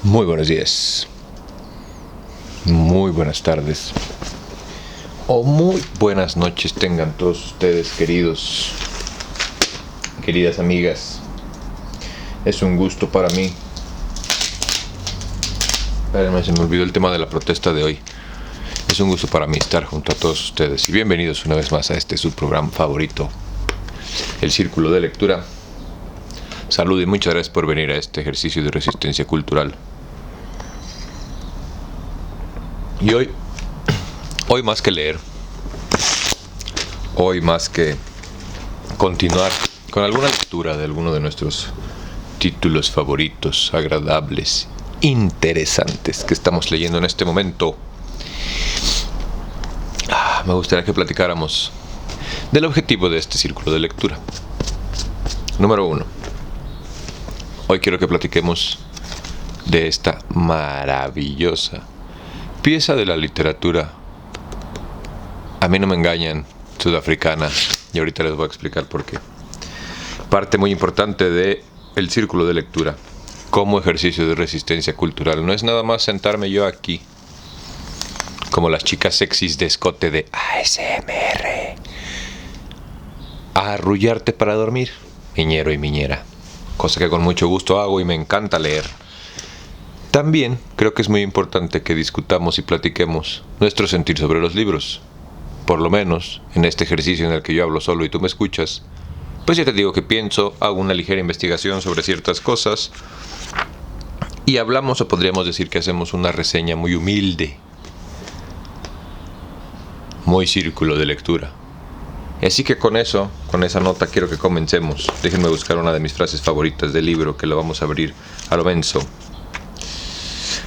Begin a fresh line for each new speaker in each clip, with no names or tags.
Muy buenos días, muy buenas tardes o muy buenas noches tengan todos ustedes, queridas amigas. Es un gusto para mí. Espérenme, se me olvidó el tema de la protesta de hoy. Es un gusto para mí estar junto a todos ustedes y bienvenidos una vez más a este su programa favorito, El Círculo de Lectura. Salud y muchas gracias por venir a este ejercicio de resistencia cultural. Y hoy más que leer, hoy más que continuar con alguna lectura de alguno de nuestros títulos favoritos, agradables, interesantes que estamos leyendo en este momento, me gustaría que platicáramos del objetivo de este círculo de lectura. Número 1. Hoy quiero que platiquemos de esta maravillosa pieza de la literatura, a mí no me engañan, sudafricana, y ahorita les voy a explicar por qué. Parte muy importante de el círculo de lectura como ejercicio de resistencia cultural no es nada más sentarme yo aquí como las chicas sexys de escote de ASMR a arrullarte para dormir, miñero y miñera, cosa que con mucho gusto hago y me encanta leer. También creo que es muy importante que discutamos y platiquemos nuestro sentir sobre los libros. Por lo menos, en este ejercicio en el que yo hablo solo y tú me escuchas, pues ya te digo que pienso, hago una ligera investigación sobre ciertas cosas y hablamos, o podríamos decir que hacemos una reseña muy humilde, muy círculo de lectura. Así que con esa nota quiero que comencemos. Déjenme buscar una de mis frases favoritas del libro, que lo vamos a abrir a lo menso.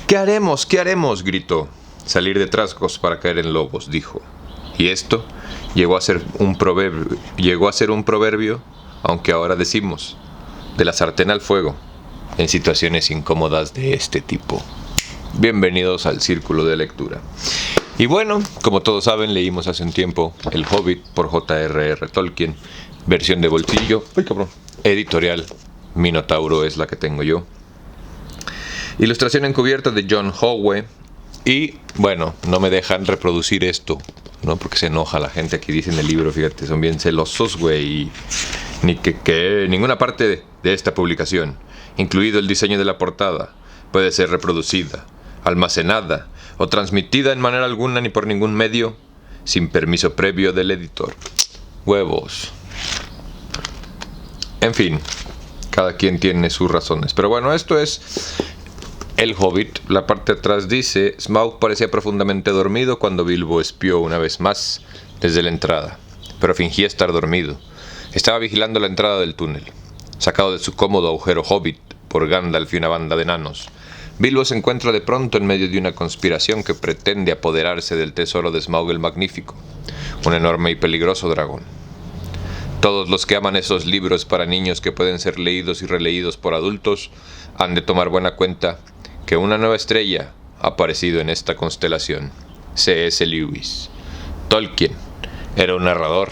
¿Qué haremos? ¿Qué haremos?, gritó. Salir de trasgos para caer en lobos, dijo. Y esto llegó a ser un proverbio, aunque ahora decimos, de la sartén al fuego, en situaciones incómodas de este tipo. Bienvenidos al Círculo de Lectura. Y bueno, como todos saben, leímos hace un tiempo El Hobbit por J.R.R. Tolkien, versión de bolsillo, editorial Minotauro es la que tengo yo. Ilustración encubierta de John Howe. Y bueno, no me dejan reproducir esto, ¿no? Porque se enoja la gente aquí, dice en el libro, fíjate, son bien celosos, güey. Ni que ninguna parte de esta publicación, incluido el diseño de la portada, puede ser reproducida, almacenada o transmitida en manera alguna ni por ningún medio sin permiso previo del editor. Huevos. En fin, cada quien tiene sus razones. Pero bueno, esto es El Hobbit. La parte de atrás dice: Smaug parecía profundamente dormido cuando Bilbo espió una vez más desde la entrada, pero fingía estar dormido. Estaba vigilando la entrada del túnel. Sacado de su cómodo agujero hobbit por Gandalf y una banda de enanos, Bilbo se encuentra de pronto en medio de una conspiración que pretende apoderarse del tesoro de Smaug el Magnífico, un enorme y peligroso dragón. Todos los que aman esos libros para niños que pueden ser leídos y releídos por adultos han de tomar buena cuenta que una nueva estrella ha aparecido en esta constelación. C.S. Lewis. Tolkien era un narrador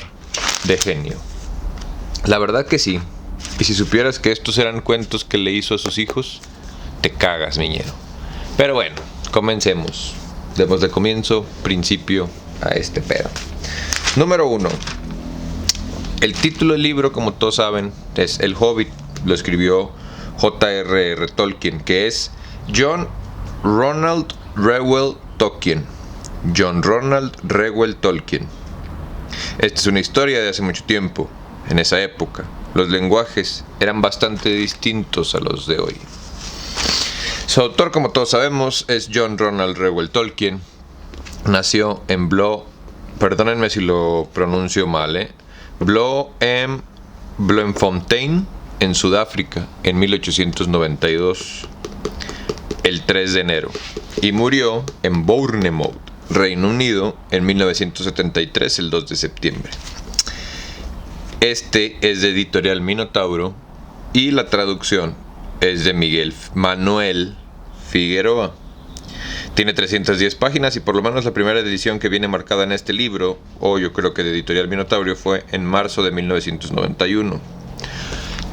de genio. La verdad que sí. Y si supieras que estos eran cuentos que le hizo a sus hijos, te cagas, miñero. Pero bueno, comencemos. Demos de principio a este pedo. Número 1. El título del libro, como todos saben, es El Hobbit. Lo escribió J.R.R. Tolkien, que es John Ronald Reuel Tolkien. John Ronald Reuel Tolkien. Esta es una historia de hace mucho tiempo. En esa época, los lenguajes eran bastante distintos a los de hoy. Su autor, como todos sabemos, es John Ronald Reuel Tolkien. Nació en perdónenme si lo pronuncio mal, Bloemfontein, en Sudáfrica, en 1892, el 3 de enero, y murió en Bournemouth, Reino Unido, en 1973, el 2 de septiembre. Este es de editorial Minotauro y la traducción es de Miguel Manuel Figueroa. Tiene 310 páginas y por lo menos la primera edición que viene marcada en este libro, o yo creo que de editorial Minotauro, fue en marzo de 1991.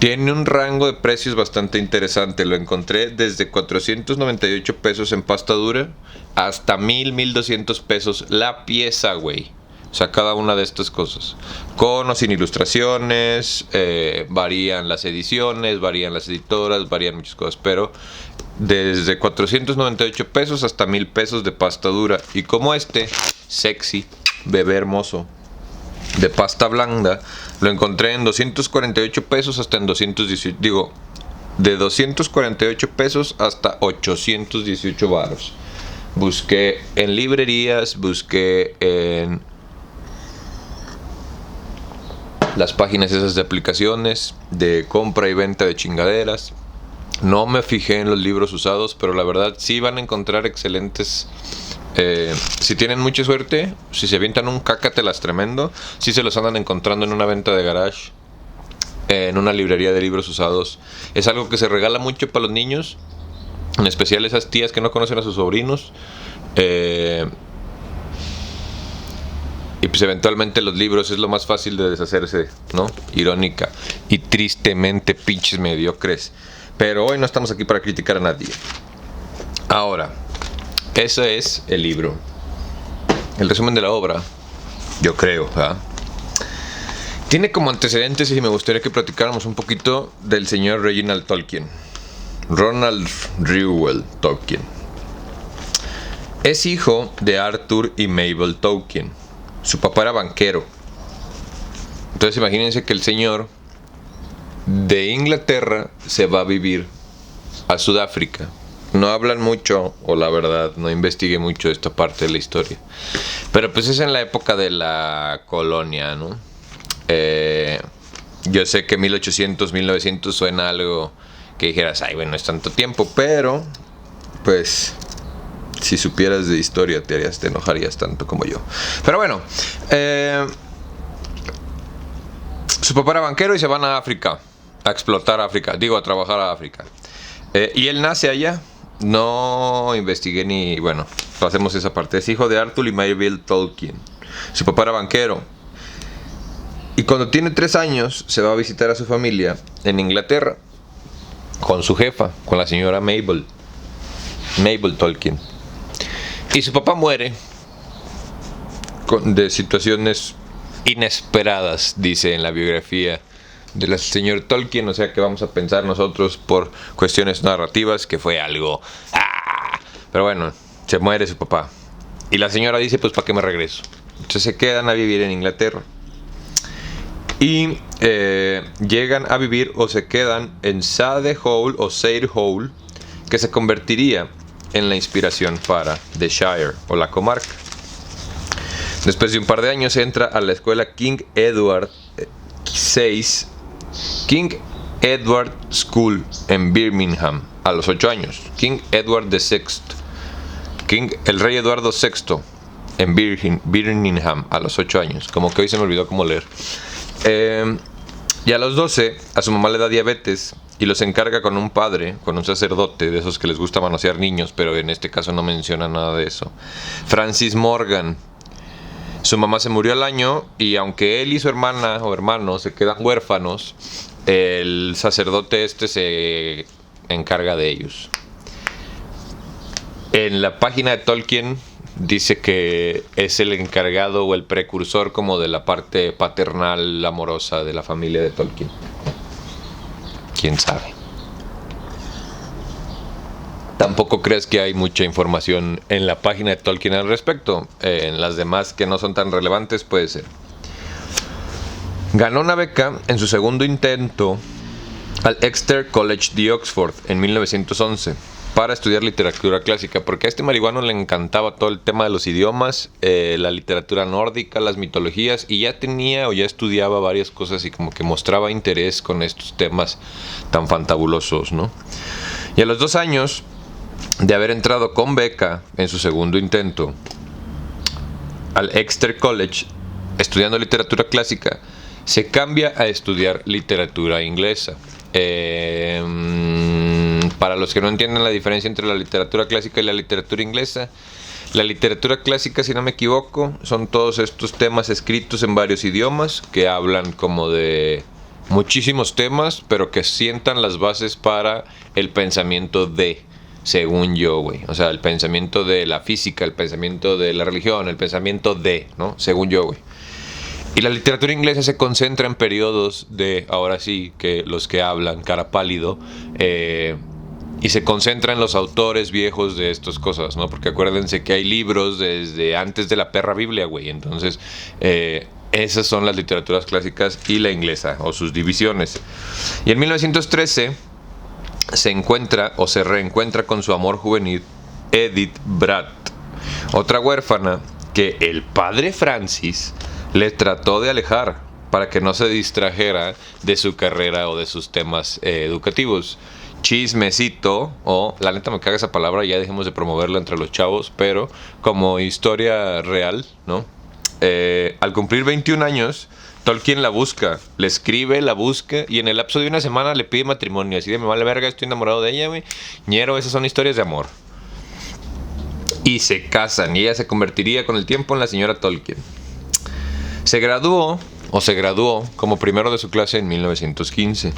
Tiene un rango de precios bastante interesante. Lo encontré desde 498 pesos en pasta dura hasta 1200 pesos la pieza, güey. O sea, cada una de estas cosas. Con o sin ilustraciones, varían las ediciones, varían las editoras, varían muchas cosas. Pero desde 498 pesos hasta 1000 pesos de pasta dura. Y como este, sexy, bebé hermoso, de pasta blanda, lo encontré en 248 pesos hasta en 218. Digo, de 248 pesos hasta 818 varos. Busqué en librerías, busqué en las páginas esas de aplicaciones de compra y venta de chingaderas. No me fijé en los libros usados, pero la verdad sí van a encontrar excelentes. Si tienen mucha suerte, si se avientan un cácatelas tremendo, si se los andan encontrando en una venta de garage, en una librería de libros usados. Es algo que se regala mucho para los niños, en especial esas tías que no conocen a sus sobrinos. Y pues eventualmente los libros es lo más fácil de deshacerse, ¿no? Irónica y tristemente pinches mediocres. Pero hoy no estamos aquí para criticar a nadie. Ahora, ese es el libro. El resumen de la obra, yo creo, ¿verdad? Tiene como antecedentes y me gustaría que platicáramos un poquito del señor Reginald Tolkien. Ronald Reuel Tolkien. Es hijo de Arthur y Mabel Tolkien. Su papá era banquero. Entonces imagínense que el señor de Inglaterra se va a vivir a Sudáfrica. No hablan mucho, o la verdad, no investigué mucho esta parte de la historia. Pero pues es en la época de la colonia, ¿no? Yo sé que 1800, 1900 suena algo que dijeras, ay, bueno, es tanto tiempo, pero pues si supieras de historia te enojarías tanto como yo. Pero bueno, su papá era banquero y se van a África, a explotar África, digo, a trabajar a África. Y él nace allá. No investigué ni, bueno, pasemos esa parte. Es hijo de Arthur y Mabel Tolkien. Su papá era banquero. Y cuando tiene 3 años se va a visitar a su familia en Inglaterra con su jefa, con la señora Mabel Tolkien. Y su papá muere de situaciones inesperadas, dice en la biografía del señor Tolkien. O sea que vamos a pensar nosotros por cuestiones narrativas que fue algo. Pero bueno, se muere su papá. Y la señora dice, pues ¿para qué me regreso? Entonces se quedan a vivir en Inglaterra. Y llegan a vivir o se quedan en Sade Hall o Sade Hall, que se convertiría en la inspiración para The Shire o la comarca. Después de un par de años entra a la escuela King Edward School en Birmingham a los 8 años. King Edward VI, el rey Eduardo VI en Birmingham a los 8 años. Como que hoy se me olvidó cómo leer. Y a los 12 a su mamá le da diabetes y los encarga con un padre, con un sacerdote de esos que les gusta manosear niños, pero en este caso no menciona nada de eso. Francis Morgan. Su mamá se murió al año y aunque él y su hermana o hermano se quedan huérfanos, el sacerdote se encarga de ellos. En la página de Tolkien dice que es el encargado o el precursor como de la parte paternal amorosa de la familia de Tolkien. ¿Quién sabe? Tampoco crees que hay mucha información en la página de Tolkien al respecto. En las demás que no son tan relevantes puede ser. Ganó una beca en su segundo intento al Exeter College de Oxford en 1911 para estudiar literatura clásica, porque a este marihuano le encantaba todo el tema de los idiomas, la literatura nórdica, las mitologías, y ya tenía o ya estudiaba varias cosas y como que mostraba interés con estos temas tan fantabulosos, ¿no? Y a los 2 años de haber entrado con beca en su segundo intento al Exeter College estudiando literatura clásica, se cambia a estudiar literatura inglesa. Para los que no entienden la diferencia entre la literatura clásica y la literatura inglesa, la literatura clásica, si no me equivoco, son todos estos temas escritos en varios idiomas que hablan como de muchísimos temas, pero que sientan las bases para el pensamiento según yo, güey. O sea, el pensamiento de la física, el pensamiento de la religión, el pensamiento ¿no? Según yo, güey. Y la literatura inglesa se concentra en periodos ahora sí, que los que hablan, cara pálido, y se concentra en los autores viejos de estas cosas, ¿no? Porque acuérdense que hay libros desde antes de la perra Biblia, güey. Entonces, esas son las literaturas clásicas y la inglesa, o sus divisiones. Y en 1913 se encuentra o se reencuentra con su amor juvenil, Edith Bratt, otra huérfana que el padre Francis le trató de alejar para que no se distrajera de su carrera o de sus temas educativos. Chismecito, o la neta me caga esa palabra, ya dejemos de promoverla entre los chavos, pero como historia real, ¿no? Al cumplir 21 años, Tolkien la busca, le escribe, la busca, y en el lapso de una semana le pide matrimonio. Así de me vale verga, estoy enamorado de ella, güey. Ñero, esas son historias de amor. Y se casan, y ella se convertiría con el tiempo en la señora Tolkien. Se graduó como primero de su clase en 1915.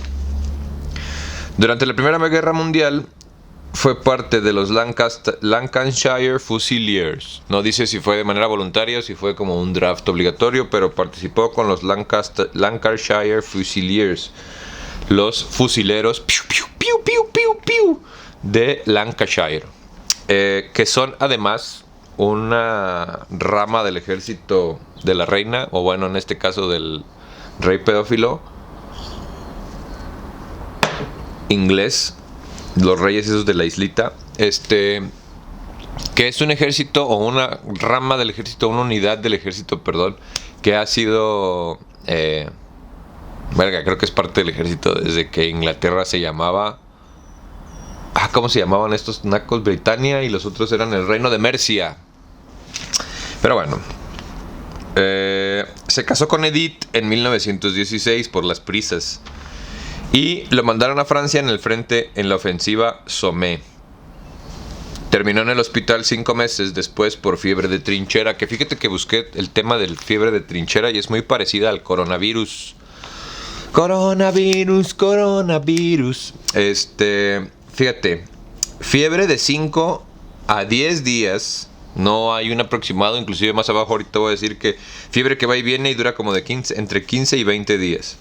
Durante la Primera Guerra Mundial fue parte de los Lancashire Fusiliers. No dice si fue de manera voluntaria o si fue como un draft obligatorio, pero participó con los Lancashire Fusiliers, los fusileros de Lancashire, que son además una rama del ejército de la reina, o bueno, en este caso del rey pedófilo inglés, los reyes esos de la islita, que es un ejército o una rama del ejército, una unidad del ejército, perdón, que ha sido creo que es parte del ejército desde que Inglaterra se llamaba, ¿cómo se llamaban estos nacos? Britania, y los otros eran el reino de Mercia. Pero bueno, se casó con Edith en 1916 por las prisas y lo mandaron a Francia en el frente en la ofensiva Somme. Terminó en el hospital 5 meses después por fiebre de trinchera, que fíjate que busqué el tema del fiebre de trinchera y es muy parecida al coronavirus. Coronavirus. Fíjate, fiebre de 5 a 10 días. No hay un aproximado, inclusive más abajo ahorita voy a decir que fiebre que va y viene y dura como de entre 15 y 20 días.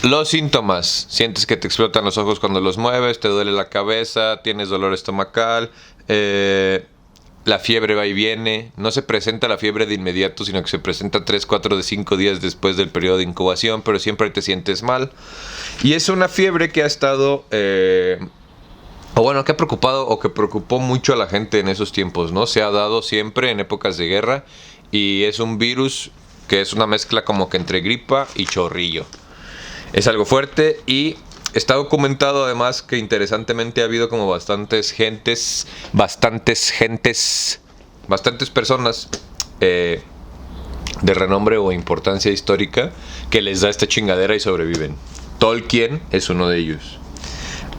Los síntomas: sientes que te explotan los ojos cuando los mueves, te duele la cabeza, tienes dolor estomacal, la fiebre va y viene. No se presenta la fiebre de inmediato, sino que se presenta 3, 4 de 5 días después del periodo de incubación, pero siempre te sientes mal. Y es una fiebre que ha estado... que ha preocupado o que preocupó mucho a la gente en esos tiempos, ¿no? Se ha dado siempre en épocas de guerra y es un virus que es una mezcla como que entre gripa y chorrillo. Es algo fuerte y está documentado además que interesantemente ha habido como bastantes personas de renombre o importancia histórica que les da esta chingadera y sobreviven. Tolkien es uno de ellos.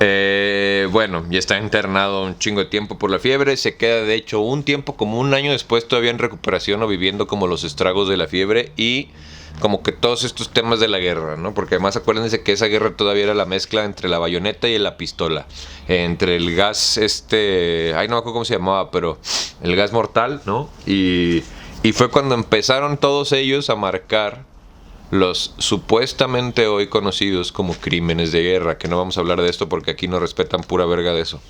Y está internado un chingo de tiempo por la fiebre. Se queda de hecho un tiempo, como un año después, todavía en recuperación o viviendo como los estragos de la fiebre y como que todos estos temas de la guerra, ¿no? Porque además acuérdense que esa guerra todavía era la mezcla entre la bayoneta y la pistola, entre el gas no me acuerdo cómo se llamaba, pero el gas mortal, ¿no? Y fue cuando empezaron todos ellos a marcar los supuestamente hoy conocidos como crímenes de guerra, que no vamos a hablar de esto porque aquí no respetan pura verga de eso.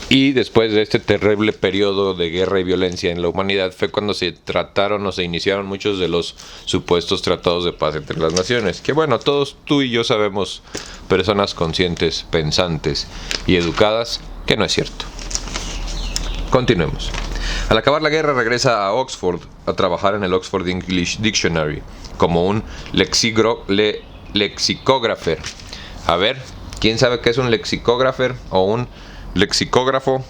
Y después de este terrible periodo de guerra y violencia en la humanidad fue cuando se trataron o se iniciaron muchos de los supuestos tratados de paz entre las naciones. Que bueno, todos tú y yo sabemos, personas conscientes, pensantes y educadas, que no es cierto. Continuemos. Al acabar la guerra regresa a Oxford a trabajar en el Oxford English Dictionary como un lexicógrafo. A ver, ¿quién sabe qué es un lexicógrafo o un lexicógrafo?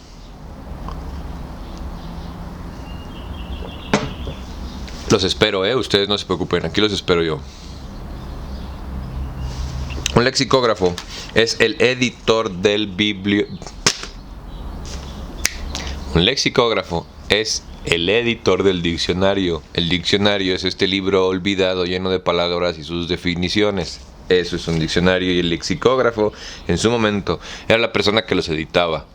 Los espero, ustedes no se preocupen, aquí los espero yo. Un lexicógrafo es el editor del Un lexicógrafo es el editor del diccionario. El diccionario es este libro olvidado lleno de palabras y sus definiciones. Eso es un diccionario, y el lexicógrafo en su momento era la persona que los editaba.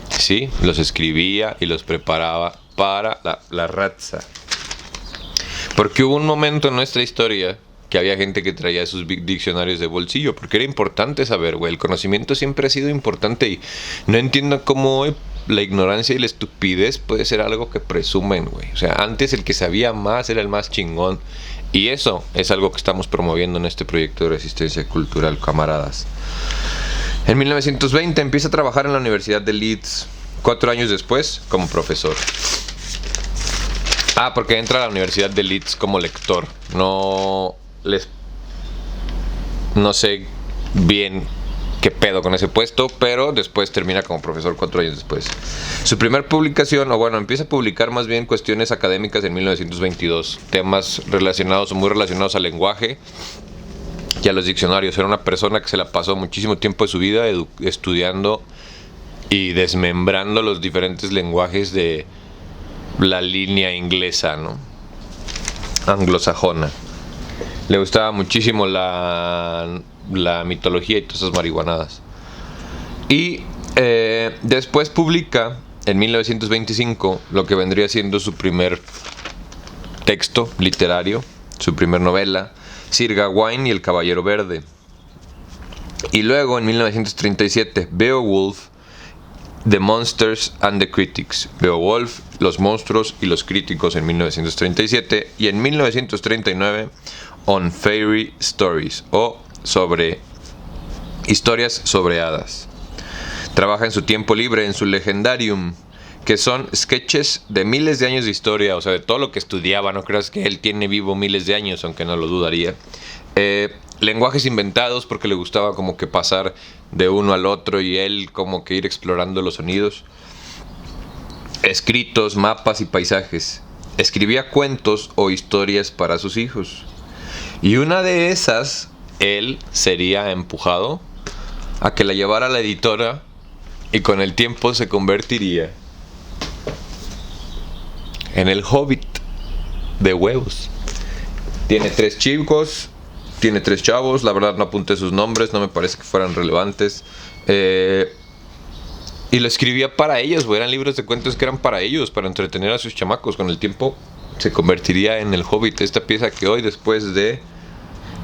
Sí, los escribía y los preparaba para la raza. Porque hubo un momento en nuestra historia que había gente que traía sus diccionarios de bolsillo, porque era importante saber, güey. El conocimiento siempre ha sido importante y no entiendo cómo hoy la ignorancia y la estupidez puede ser algo que presumen, güey. O sea, antes el que sabía más era el más chingón. Y eso es algo que estamos promoviendo en este proyecto de resistencia cultural, camaradas. En 1920 empieza a trabajar en la Universidad de Leeds, 4 años después como profesor. Porque entra a la Universidad de Leeds como lector. No sé bien qué pedo con ese puesto, pero después termina como profesor 4 años después. Su primer publicación, empieza a publicar más bien cuestiones académicas en 1922, temas relacionados o muy relacionados al lenguaje y a los diccionarios. Era una persona que se la pasó muchísimo tiempo de su vida estudiando y desmembrando los diferentes lenguajes de la línea inglesa, ¿no? Anglosajona. Le gustaba muchísimo la mitología y todas esas marihuanadas. Y después publica en 1925 lo que vendría siendo su primer texto literario, su primer novela, Sir Gawain y el Caballero Verde. Y luego en 1937 Beowulf, The Monsters and the Critics. Beowulf, Los Monstruos y los Críticos en 1937. Y en 1939 On Fairy Stories, o sobre historias sobre hadas. Trabaja en su tiempo libre en su Legendarium, que son sketches de miles de años de historia, o sea, de todo lo que estudiaba. No creas que él tiene vivo miles de años, aunque no lo dudaría. Lenguajes inventados, porque le gustaba como que pasar de uno al otro y él como que ir explorando los sonidos. Escritos, mapas y paisajes. Escribía cuentos o historias para sus hijos. Y una de esas, él sería empujado a que la llevara a la editora y con el tiempo se convertiría en el Hobbit de huevos. Tiene 3 chicos, tiene 3 chavos, la verdad no apunté sus nombres, no me parece que fueran relevantes. Y lo escribía para ellos, güey. Eran libros de cuentos que eran para ellos, para entretener a sus chamacos. Con el tiempo se convertiría en el Hobbit, esta pieza que hoy, después de,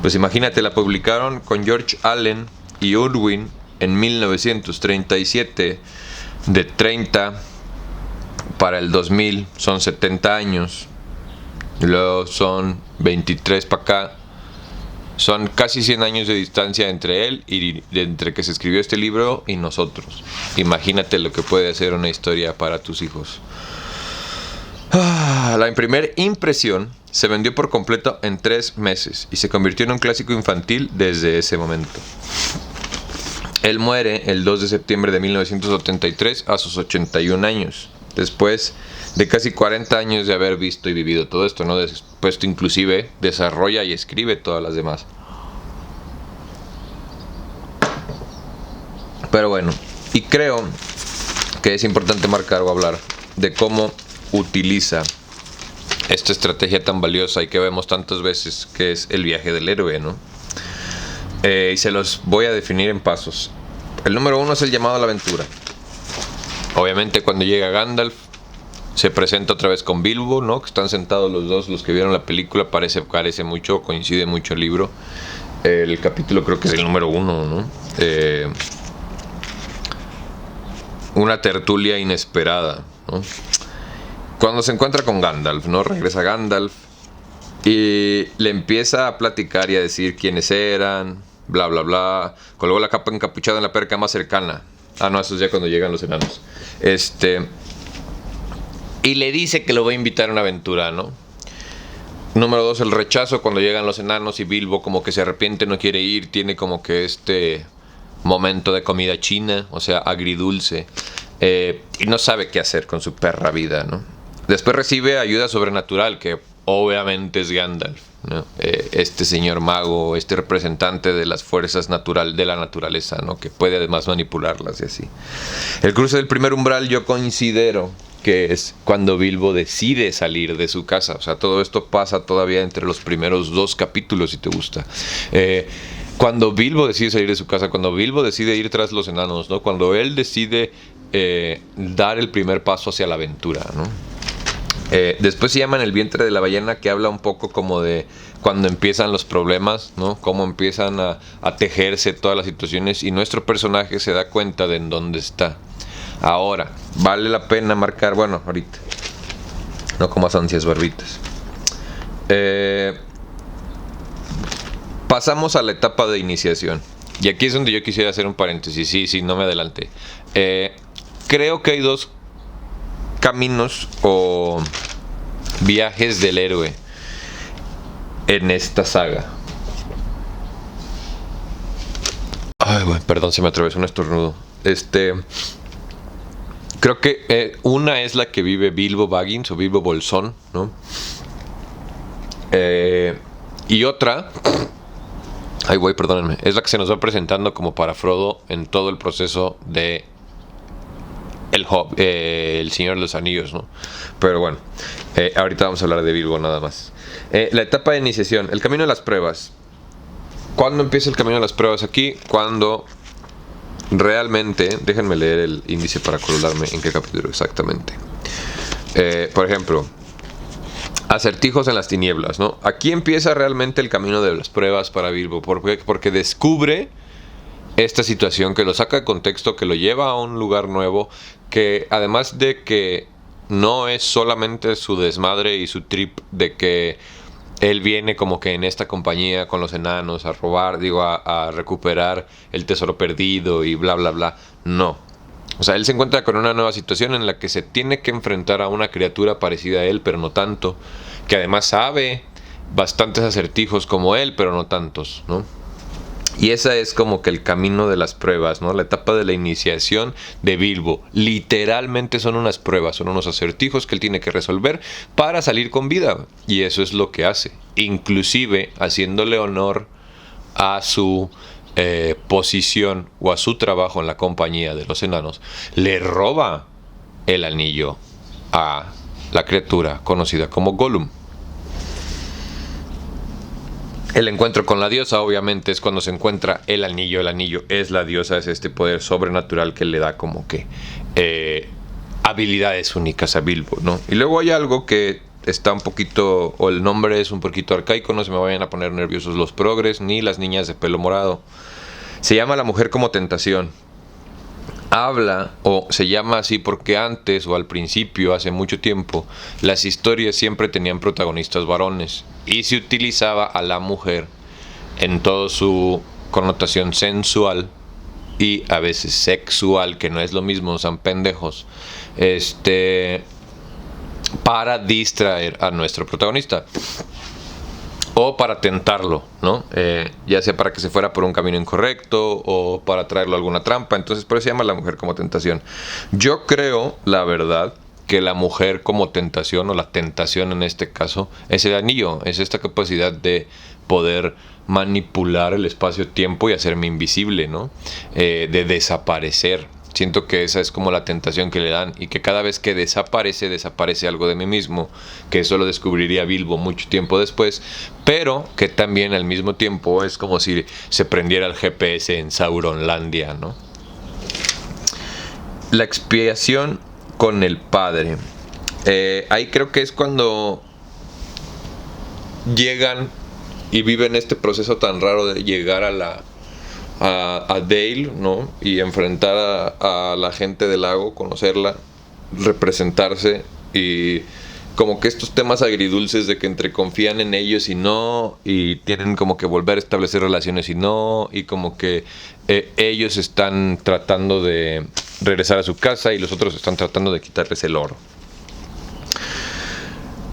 pues imagínate, la publicaron con George Allen y Unwin en 1937. De 30 para el 2000 son 70 años. Y luego son 23 para acá. Son casi 100 años de distancia entre él y entre que se escribió este libro y nosotros. Imagínate lo que puede hacer una historia para tus hijos. La primera impresión se vendió por completo en 3 meses y se convirtió en un clásico infantil desde ese momento. Él muere el 2 de septiembre de 1973 a sus 81 años, después de casi 40 años de haber visto y vivido todo esto, ¿no? Después inclusive desarrolla y escribe todas las demás. Pero bueno, y creo que es importante marcar o hablar de cómo utiliza esta estrategia tan valiosa y que vemos tantas veces, que es el viaje del héroe, ¿no? Y se los voy a definir en pasos. El número 1 es el llamado a la aventura. Obviamente cuando llega Gandalf se presenta otra vez con Bilbo, ¿no? Que están sentados los dos, los que vieron la película, parece mucho, coincide mucho el libro. El capítulo creo que es el número 1, ¿no? Una tertulia inesperada, ¿no? Cuando se encuentra con Gandalf, ¿no? Regresa Gandalf y le empieza a platicar y a decir quiénes eran, bla, bla, bla. Colgó la capa encapuchada en la perca más cercana. No, eso es ya cuando llegan los enanos. Y le dice que lo va a invitar a una aventura, ¿no? Número 2, el rechazo cuando llegan los enanos y Bilbo como que se arrepiente, no quiere ir. Tiene como que este momento de comida china, o sea, agridulce. Y no sabe qué hacer con su perra vida, ¿no? Después recibe ayuda sobrenatural, que obviamente es Gandalf. ¿no? Este señor mago, este representante de las fuerzas de la naturaleza, ¿no? Que puede además manipularlas y así. El cruce del primer umbral yo considero que es cuando Bilbo decide salir de su casa. O sea, todo esto pasa todavía entre los primeros 2 capítulos, si te gusta. Cuando Bilbo decide salir de su casa, cuando Bilbo decide ir tras los enanos, ¿no? Cuando él decide dar el primer paso hacia la aventura, ¿no? Después se llama En el vientre de la ballena, que habla un poco como de cuando empiezan los problemas, ¿no? Cómo empiezan a tejerse todas las situaciones y nuestro personaje se da cuenta de en dónde está. Ahora, vale la pena marcar, bueno, ahorita, no comas ansias barbitas. Pasamos a la etapa de iniciación. Y aquí es donde yo quisiera hacer un paréntesis. Sí, no me adelante. Creo que hay 2 caminos o viajes del héroe en esta saga. Ay, bueno, perdón, se me atravesó un estornudo. Creo que una es la que vive Bilbo Baggins o Bilbo Bolsón, ¿no? Y otra, ay, güey, perdónenme, es la que se nos va presentando como para Frodo en todo el proceso de el Señor de los Anillos, ¿no? Pero bueno, ahorita vamos a hablar de Bilbo nada más. La etapa de iniciación, el camino de las pruebas. ¿Cuándo empieza el camino de las pruebas aquí? Cuando realmente, déjenme leer el índice para acordarme en qué capítulo exactamente. Por ejemplo, acertijos en las tinieblas, ¿no? Aquí empieza realmente el camino de las pruebas para Bilbo, porque descubre esta situación que lo saca de contexto, que lo lleva a un lugar nuevo, que además de que no es solamente su desmadre y su trip de que él viene como que en esta compañía con los enanos a robar, a recuperar el tesoro perdido y bla bla bla, no. O sea, él se encuentra con una nueva situación en la que se tiene que enfrentar a una criatura parecida a él, pero no tanto, que además sabe bastantes acertijos como él, pero no tantos, ¿no? Y esa es como que el camino de las pruebas, ¿no? La etapa de la iniciación de Bilbo. Literalmente son unas pruebas, son unos acertijos que él tiene que resolver para salir con vida. Y eso es lo que hace. Inclusive haciéndole honor a su posición o a su trabajo en la compañía de los enanos, le roba el anillo a la criatura conocida como Gollum. El encuentro con la diosa, obviamente, es cuando se encuentra el anillo. El anillo es la diosa, es este poder sobrenatural que le da como que habilidades únicas a Bilbo, ¿no? Y luego hay algo que está un poquito, o el nombre es un poquito arcaico, no se me vayan a poner nerviosos los progres, ni las niñas de pelo morado. Se llama La mujer como tentación. Habla, o se llama así porque antes o al principio, hace mucho tiempo, las historias siempre tenían protagonistas varones y se utilizaba a la mujer en toda su connotación sensual y a veces sexual, que no es lo mismo, son pendejos, para distraer a nuestro protagonista o para tentarlo, ¿no? Ya sea para que se fuera por un camino incorrecto o para traerlo a alguna trampa. Entonces por eso se llama La mujer como tentación. Yo creo, la verdad, que la mujer como tentación, o la tentación en este caso, es el anillo, es esta capacidad de poder manipular el espacio-tiempo y hacerme invisible, ¿no? De desaparecer. Siento que esa es como la tentación que le dan, y que cada vez que desaparece algo de mí mismo, que eso lo descubriría Bilbo mucho tiempo después, pero que también al mismo tiempo es como si se prendiera el GPS en Sauronlandia, ¿no? La expiación con el padre. Ahí creo que es cuando llegan y viven este proceso tan raro de llegar a Dale, ¿no? Y enfrentar a la gente del lago, conocerla, representarse, y como que estos temas agridulces de que entre confían en ellos y no, y tienen como que volver a establecer relaciones y no, y como que ellos están tratando de regresar a su casa y los otros están tratando de quitarles el oro.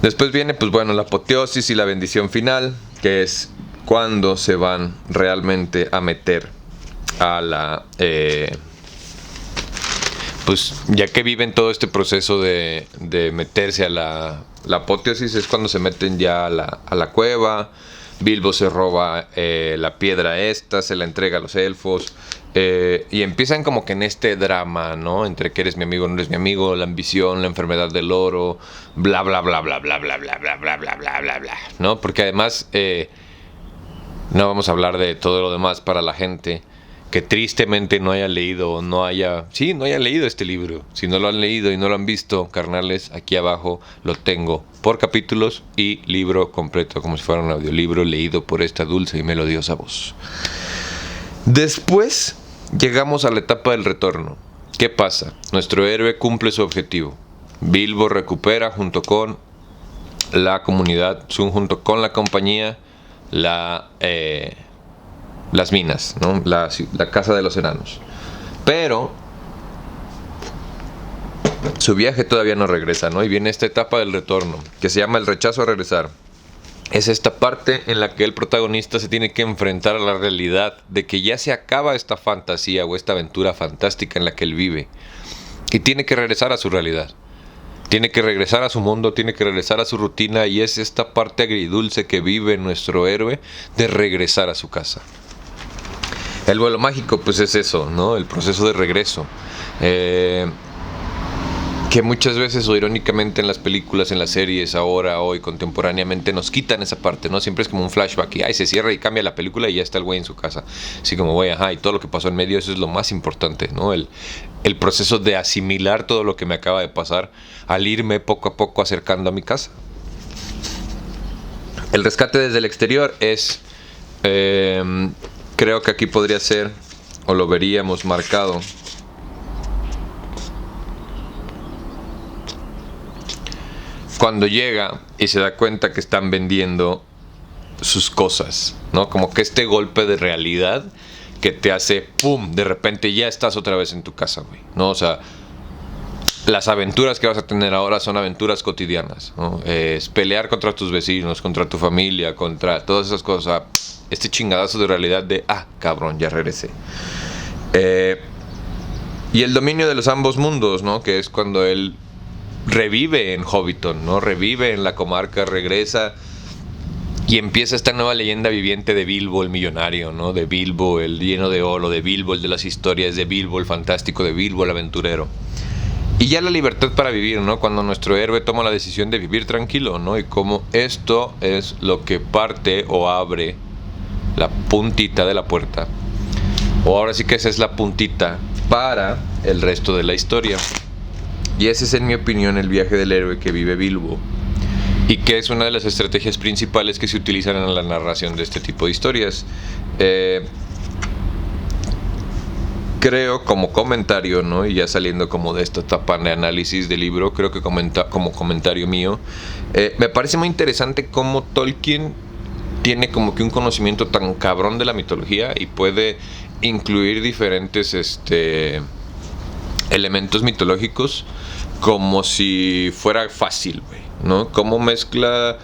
Después viene, pues bueno, la apoteosis y la bendición final, que es cuando se van realmente a meter a la pues ya que viven todo este proceso de meterse a la apoteosis, es cuando se meten ya a la cueva. Bilbo se roba la piedra esta, se la entrega a los elfos, y empiezan como que en este drama, ¿no? Entre que eres mi amigo, no eres mi amigo, la ambición, la enfermedad del oro, bla bla bla bla bla bla bla bla bla bla bla bla bla, ¿no? Porque además no vamos a hablar de todo lo demás para la gente que tristemente no haya leído, no haya leído este libro. Si no lo han leído y no lo han visto, carnales, aquí abajo lo tengo por capítulos y libro completo, como si fuera un audiolibro leído por esta dulce y melodiosa voz. Después llegamos a la etapa del retorno. ¿Qué pasa? Nuestro héroe cumple su objetivo. Bilbo recupera junto con la comunidad, junto con la compañía, las minas, ¿no? La casa de los enanos. Pero su viaje todavía no regresa, ¿no? Y viene esta etapa del retorno, que se llama el rechazo a regresar. Es esta parte en la que el protagonista se tiene que enfrentar a la realidad de que ya se acaba esta fantasía o esta aventura fantástica en la que él vive. Y tiene que regresar a su realidad. Tiene que regresar a su mundo, tiene que regresar a su rutina, y es esta parte agridulce que vive nuestro héroe de regresar a su casa. El vuelo mágico, pues es eso, ¿no? El proceso de regreso. Que muchas veces, o irónicamente en las películas, en las series, ahora, hoy, contemporáneamente, nos quitan esa parte, ¿no? Siempre es como un flashback y se cierra y cambia la película y ya está el güey en su casa. Así como, güey, y todo lo que pasó en medio, eso es lo más importante, ¿no? El proceso de asimilar todo lo que me acaba de pasar al irme poco a poco acercando a mi casa. El rescate desde el exterior es... creo que aquí podría ser, o lo veríamos marcado, cuando llega y se da cuenta que están vendiendo sus cosas, ¿no? Como que este golpe de realidad que te hace ¡pum! De repente ya estás otra vez en tu casa, güey, ¿no? O sea, las aventuras que vas a tener ahora son aventuras cotidianas, ¿no? Es pelear contra tus vecinos, contra tu familia, contra todas esas cosas. Este chingadazo de realidad de, cabrón, ya regresé. Y el dominio de los ambos mundos, ¿no? Que es cuando él revive en Hobbiton, ¿no? Revive en la comarca, regresa y empieza esta nueva leyenda viviente de Bilbo el millonario, ¿no? De Bilbo el lleno de oro, de Bilbo el de las historias, de Bilbo el fantástico, de Bilbo el aventurero. Y ya la libertad para vivir, ¿no? Cuando nuestro héroe toma la decisión de vivir tranquilo, ¿no? Y cómo esto es lo que parte o abre la puntita de la puerta, o ahora sí que esa es la puntita para el resto de la historia. Y ese es, en mi opinión, el viaje del héroe que vive Bilbo, y que es una de las estrategias principales que se utilizan en la narración de este tipo de historias. Creo, como comentario, ¿no? Y ya saliendo como de esta etapa de análisis del libro, creo que como comentario mío, me parece muy interesante cómo Tolkien tiene como que un conocimiento tan cabrón de la mitología y puede incluir diferentes elementos mitológicos como si fuera fácil, güey, ¿no? Cómo mezcla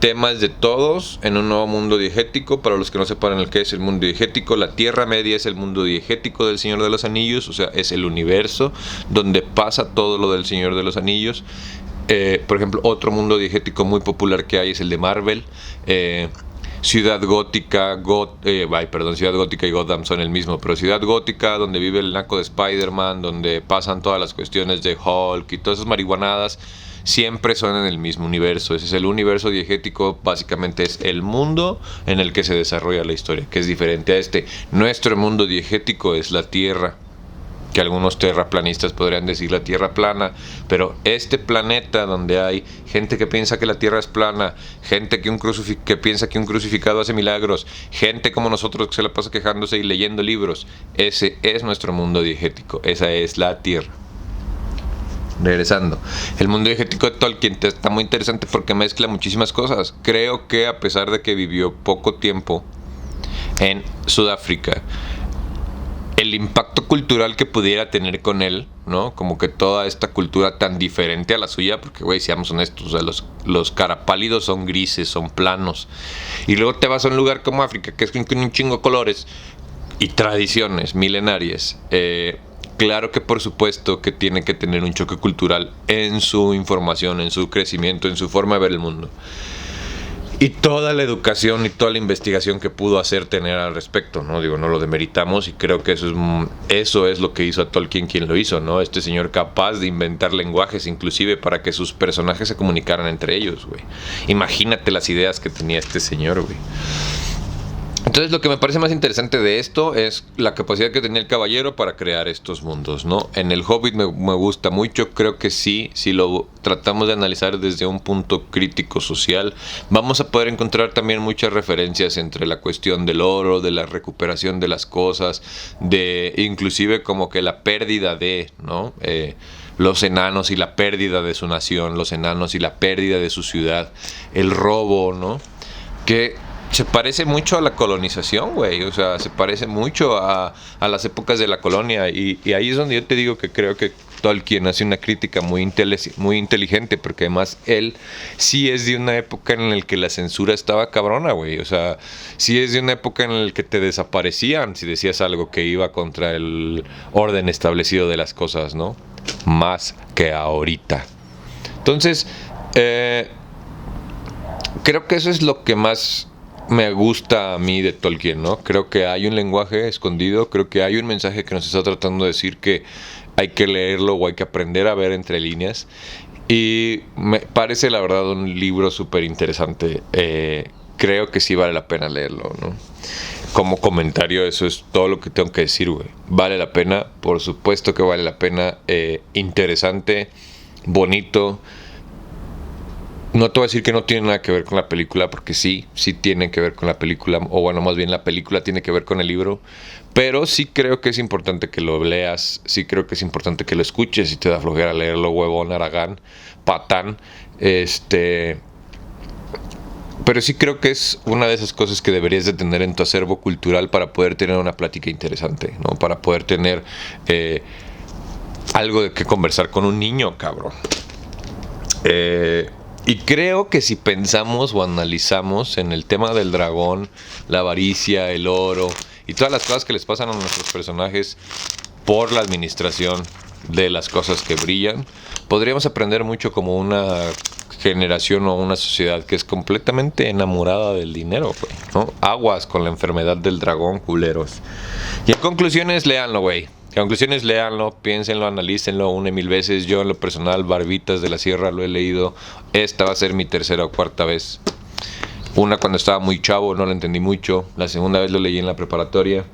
temas de todos en un nuevo mundo diegético. Para los que no sepan el que es el mundo diegético, la Tierra Media es el mundo diegético del Señor de los Anillos, o sea, es el universo donde pasa todo lo del Señor de los Anillos. Por ejemplo, otro mundo diegético muy popular que hay es el de Marvel. Ciudad Gótica, Ciudad Gótica y Gotham son el mismo, pero Ciudad Gótica, donde vive el naco de Spider-Man, donde pasan todas las cuestiones de Hulk y todas esas marihuanadas, siempre son en el mismo universo. Ese es el universo diegético, básicamente es el mundo en el que se desarrolla la historia, que es diferente a este. Nuestro mundo diegético es la Tierra, que algunos terraplanistas podrían decir la Tierra plana, pero este planeta donde hay gente que piensa que la Tierra es plana, gente que piensa que un crucificado hace milagros, gente como nosotros que se la pasa quejándose y leyendo libros, ese es nuestro mundo diegético, esa es la Tierra. Regresando, el mundo diegético de Tolkien está muy interesante porque mezcla muchísimas cosas. Creo que a pesar de que vivió poco tiempo en Sudáfrica, el impacto cultural que pudiera tener con él, ¿no? Como que toda esta cultura tan diferente a la suya, porque, güey, seamos honestos, o sea, los carapálidos son grises, son planos. Y luego te vas a un lugar como África, que es con un chingo de colores y tradiciones milenarias. claro que por supuesto que tiene que tener un choque cultural en su información, en su crecimiento, en su forma de ver el mundo. Y toda la educación y toda la investigación que pudo hacer tener al respecto, ¿no? Digo, no lo demeritamos y creo que eso es lo que hizo a Tolkien quien lo hizo, ¿no? Este señor capaz de inventar lenguajes inclusive para que sus personajes se comunicaran entre ellos, güey. Imagínate las ideas que tenía este señor, güey. Entonces lo que me parece más interesante de esto es la capacidad que tenía el caballero para crear estos mundos, ¿no? En el Hobbit me gusta mucho, creo que sí, si lo tratamos de analizar desde un punto crítico social, vamos a poder encontrar también muchas referencias entre la cuestión del oro, de la recuperación de las cosas, de inclusive como que la pérdida de, ¿no? Los enanos y la pérdida de su nación, los enanos y la pérdida de su ciudad, el robo, ¿no? Que se parece mucho a la colonización, güey. O sea, se parece mucho a las épocas de la colonia. Y ahí es donde yo te digo que creo que Tolkien hace una crítica muy inteligente, porque además él sí es de una época en la que la censura estaba cabrona, güey. O sea, sí es de una época en la que te desaparecían si decías algo que iba contra el orden establecido de las cosas, ¿no? Más que ahorita. Entonces, creo que eso es lo que más me gusta a mí de Tolkien, ¿no? Creo que hay un lenguaje escondido, creo que hay un mensaje que nos está tratando de decir que hay que leerlo o hay que aprender a ver entre líneas. Y me parece la verdad un libro súper interesante. Creo que sí vale la pena leerlo, ¿no? Como comentario, eso es todo lo que tengo que decir, güey. Vale la pena, por supuesto que vale la pena. Interesante, bonito. No te voy a decir que no tiene nada que ver con la película, porque sí tiene que ver con la película, o bueno, más bien la película tiene que ver con el libro, pero sí creo que es importante que lo leas, sí creo que es importante que lo escuches, si te da flojera leerlo, huevón, Aragán, patán, pero sí creo que es una de esas cosas que deberías de tener en tu acervo cultural para poder tener una plática interesante, ¿no? Para poder tener algo de que conversar con un niño, cabrón. Y creo que si pensamos o analizamos en el tema del dragón, la avaricia, el oro y todas las cosas que les pasan a nuestros personajes por la administración de las cosas que brillan, podríamos aprender mucho como una generación o una sociedad que es completamente enamorada del dinero, güey, ¿no? Aguas con la enfermedad del dragón, culeros. Y en conclusiones, léanlo, güey. En conclusiones, léanlo, piénsenlo, analícenlo 1,000 veces. Yo en lo personal, Barbitas de la Sierra, lo he leído. Esta va a ser mi tercera o cuarta vez. Una cuando estaba muy chavo, no la entendí mucho. La segunda vez lo leí en la preparatoria.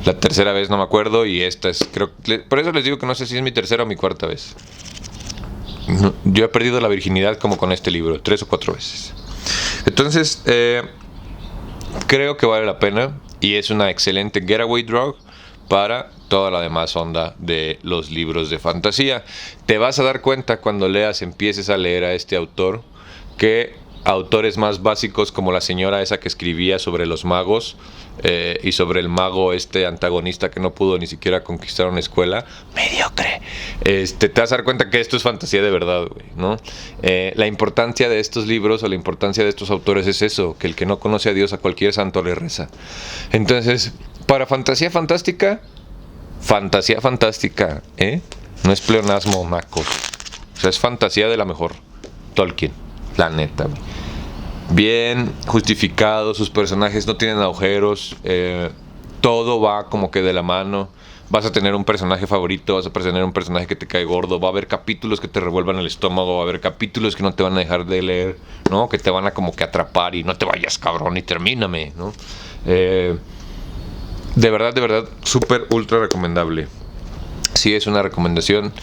La tercera vez no me acuerdo. Y esta es, creo, por eso les digo que no sé si es mi tercera o mi cuarta vez. Yo he perdido la virginidad como con este libro, 3 o 4 veces. Entonces, creo que vale la pena. Y es una excelente getaway drug para toda la demás onda de los libros de fantasía. Te vas a dar cuenta cuando empieces a leer a este autor, que autores más básicos como la señora esa que escribía sobre los magos y sobre el mago antagonista que no pudo ni siquiera conquistar una escuela, mediocre, te vas a dar cuenta que esto es fantasía de verdad, güey, ¿no? La importancia de estos libros o la importancia de estos autores es eso, que el que no conoce a Dios a cualquier santo le reza. Entonces, para fantasía fantástica, no es pleonasmo, nacos. O sea, es fantasía de la mejor. Tolkien, la neta, güey. Bien justificado, sus personajes no tienen agujeros, todo va como que de la mano. Vas a tener un personaje favorito, vas a tener un personaje que te cae gordo, va a haber capítulos que te revuelvan el estómago, va a haber capítulos que no te van a dejar de leer, ¿no? Que te van a como que atrapar y no te vayas, cabrón, y termíname, ¿no? De verdad, súper ultra recomendable. Sí, es una recomendación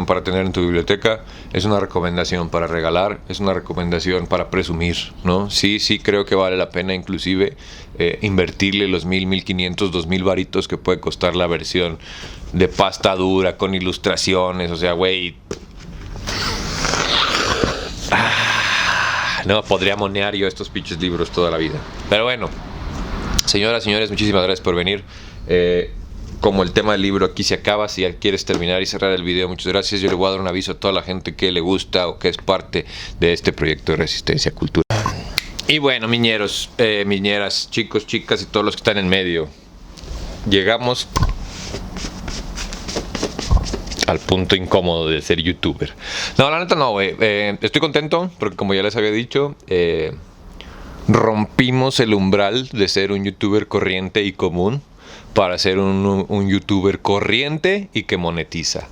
para tener en tu biblioteca, es una recomendación para regalar, es una recomendación para presumir, ¿no? Sí, creo que vale la pena inclusive invertirle los 1,000, 1,500, 2,000 varitos que puede costar la versión de pasta dura con ilustraciones, o sea, güey. No, podría monear yo estos pinches libros toda la vida. Pero bueno, señoras, señores, muchísimas gracias por venir. Como el tema del libro aquí se acaba, si ya quieres terminar y cerrar el video, muchas gracias. Yo le voy a dar un aviso a toda la gente que le gusta o que es parte de este proyecto de Resistencia Cultural. Y bueno, miñeros, miñeras, chicos, chicas y todos los que están en medio, llegamos al punto incómodo de ser youtuber. No, la neta no, güey. Estoy contento porque, como ya les había dicho, rompimos el umbral de ser un youtuber corriente y común para ser un youtuber corriente y que monetiza.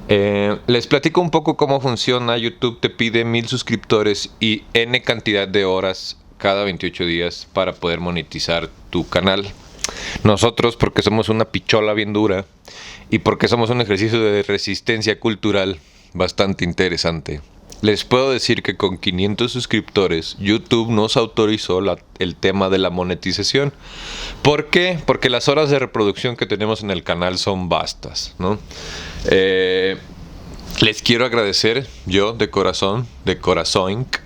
Les platico un poco cómo funciona. YouTube te pide 1000 suscriptores y N cantidad de horas cada 28 días para poder monetizar tu canal. Nosotros, porque somos una pichola bien dura y porque somos un ejercicio de resistencia cultural bastante interesante, les puedo decir que con 500 suscriptores YouTube nos autorizó el tema de la monetización. ¿Por qué? Porque las horas de reproducción que tenemos en el canal son vastas, ¿no? Les quiero agradecer yo de corazón,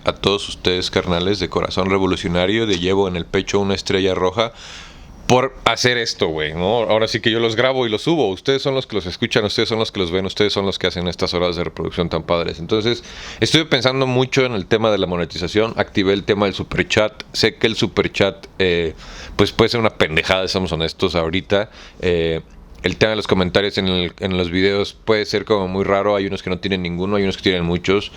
a todos ustedes, carnales, de corazón revolucionario, de llevo en el pecho una estrella roja, por hacer esto, güey, ¿no? Ahora sí que yo los grabo y los subo. Ustedes son los que los escuchan, ustedes son los que los ven, ustedes son los que hacen estas horas de reproducción tan padres. Entonces, estoy pensando mucho en el tema de la monetización. Activé el tema del superchat. Sé que el superchat, pues puede ser una pendejada, somos honestos ahorita. El tema de los comentarios en los videos puede ser como muy raro. Hay unos que no tienen ninguno, hay unos que tienen muchos.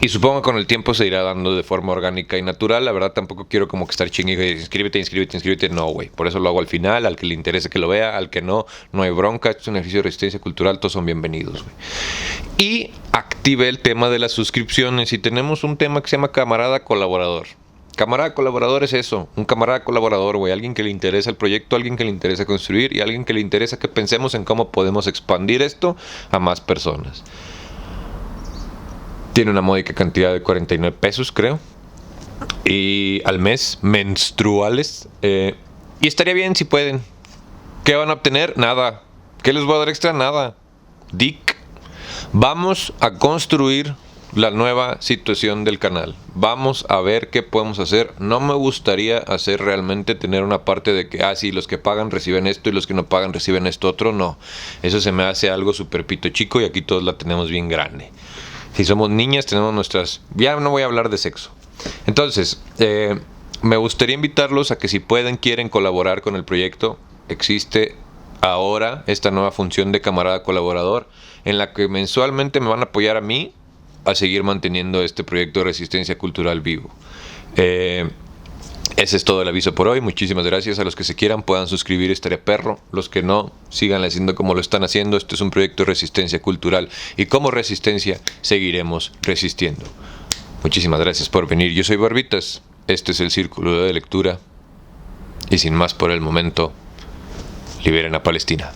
Y supongo que con el tiempo se irá dando de forma orgánica y natural. La verdad tampoco quiero como que estar chingue y inscríbete. No, güey. Por eso lo hago al final. Al que le interese que lo vea. Al que no, no hay bronca. Esto es un ejercicio de resistencia cultural. Todos son bienvenidos, güey. Y activé el tema de las suscripciones. Y tenemos un tema que se llama camarada colaborador. Camarada colaborador es eso, un camarada colaborador, güey, alguien que le interesa el proyecto, alguien que le interesa construir y alguien que le interesa que pensemos en cómo podemos expandir esto a más personas. Tiene una módica cantidad de 49 pesos, creo, y al mes, menstruales, y estaría bien si pueden. ¿Qué van a obtener? Nada. ¿Qué les voy a dar extra? Nada. Dick. Vamos a construir la nueva situación del canal. Vamos a ver qué podemos hacer. No me gustaría hacer realmente tener una parte de que, sí, los que pagan reciben esto y los que no pagan reciben esto otro. No, eso se me hace algo súper pito chico y aquí todos la tenemos bien grande. Si somos niñas tenemos nuestras... Ya no voy a hablar de sexo. Entonces, me gustaría invitarlos a que si pueden, quieren colaborar con el proyecto. Existe ahora esta nueva función de camarada colaborador en la que mensualmente me van a apoyar a mí a seguir manteniendo este proyecto de resistencia cultural vivo. Ese es todo el aviso por hoy. Muchísimas gracias. A los que se quieran puedan suscribir, estaría perro. Los que no, sigan haciendo como lo están haciendo. Este es un proyecto de resistencia cultural y como resistencia seguiremos resistiendo. Muchísimas gracias por venir. Yo soy Barbitas. Este es el Círculo de Lectura y sin más por el momento, liberen a Palestina.